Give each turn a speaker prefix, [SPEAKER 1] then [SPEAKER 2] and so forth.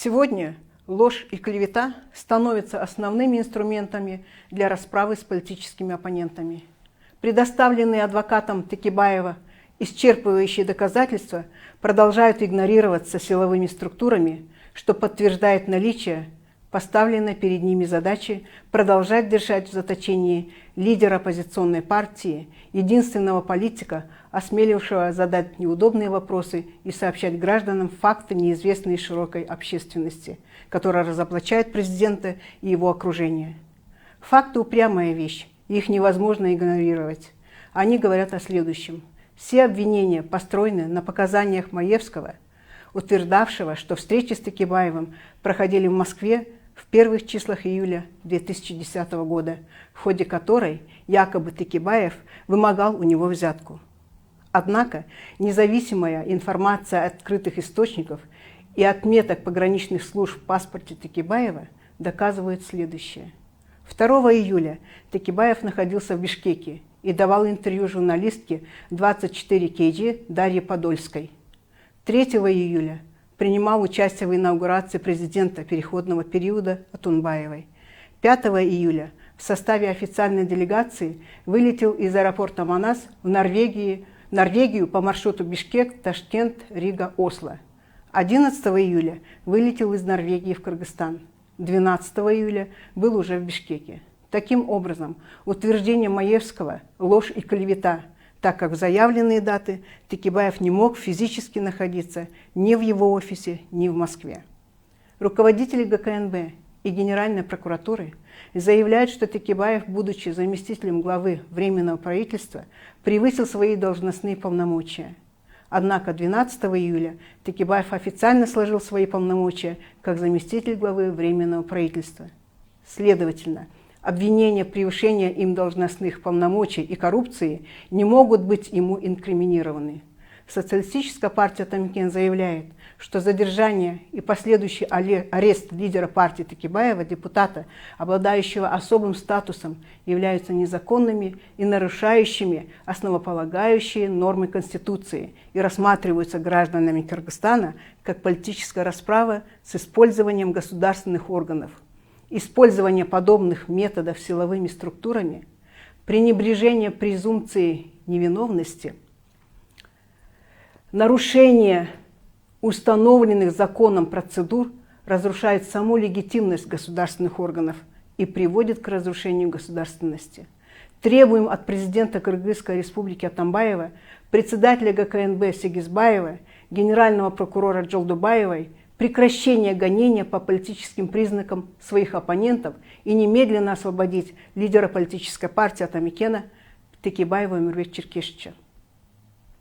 [SPEAKER 1] Сегодня ложь и клевета становятся основными инструментами для расправы с политическими оппонентами. Предоставленные адвокатом Текебаева исчерпывающие доказательства продолжают игнорироваться силовыми структурами, что подтверждает наличие поставленной перед ними задачи продолжать держать в заточении лидера оппозиционной партии, единственного политика, осмелившего задать неудобные вопросы и сообщать гражданам факты, неизвестные широкой общественности, которая разоблачает президента и его окружение. Факты – упрямая вещь, и их невозможно игнорировать. Они говорят о следующем. Все обвинения построены на показаниях Маевского, утверждавшего, что встречи с Текебаевым проходили в Москве в первых числах июля 2010 года, в ходе которой якобы Текебаев вымогал у него взятку. Однако независимая информация от открытых источников и отметок пограничных служб в паспорте Текебаева доказывает следующее. 2 июля Текебаев находился в Бишкеке и давал интервью журналистке 24 KG Дарье Подольской. 3 июля принимал участие в инаугурации президента переходного периода Атунбаевой. 5 июля в составе официальной делегации вылетел из аэропорта Манас в Норвегию по маршруту Бишкек, Ташкент, Рига, Осло. 11 июля вылетел из Норвегии в Кыргызстан. 12 июля был уже в Бишкеке. Таким образом, утверждение Маевского – ложь и клевета, так как в заявленные даты Текебаев не мог физически находиться ни в его офисе, ни в Москве. Руководители ГКНБ и Генеральной прокуратуры заявляют, что Текебаев, будучи заместителем главы Временного правительства, превысил свои должностные полномочия. Однако 12 июля Текебаев официально сложил свои полномочия как заместитель главы Временного правительства. Следовательно, обвинения превышения им должностных полномочий и коррупции не могут быть ему инкриминированы. Социалистическая партия Атамекен заявляет, что задержание и последующий арест лидера партии Текебаева, депутата, обладающего особым статусом, являются незаконными и нарушающими основополагающие нормы Конституции и рассматриваются гражданами Кыргызстана как политическая расправа с использованием государственных органов. Использование подобных методов силовыми структурами, пренебрежение презумпцией невиновности, нарушение установленных законом процедур разрушает саму легитимность государственных органов и приводит к разрушению государственности. Требуем от президента Кыргызской республики Атамбаева, председателя ГКНБ Сегизбаева, генерального прокурора Джолдубаевой прекращения гонения по политическим признакам своих оппонентов и немедленно освободить лидера политической партии Атамекена Текебаева Эмирбека Черкешевича.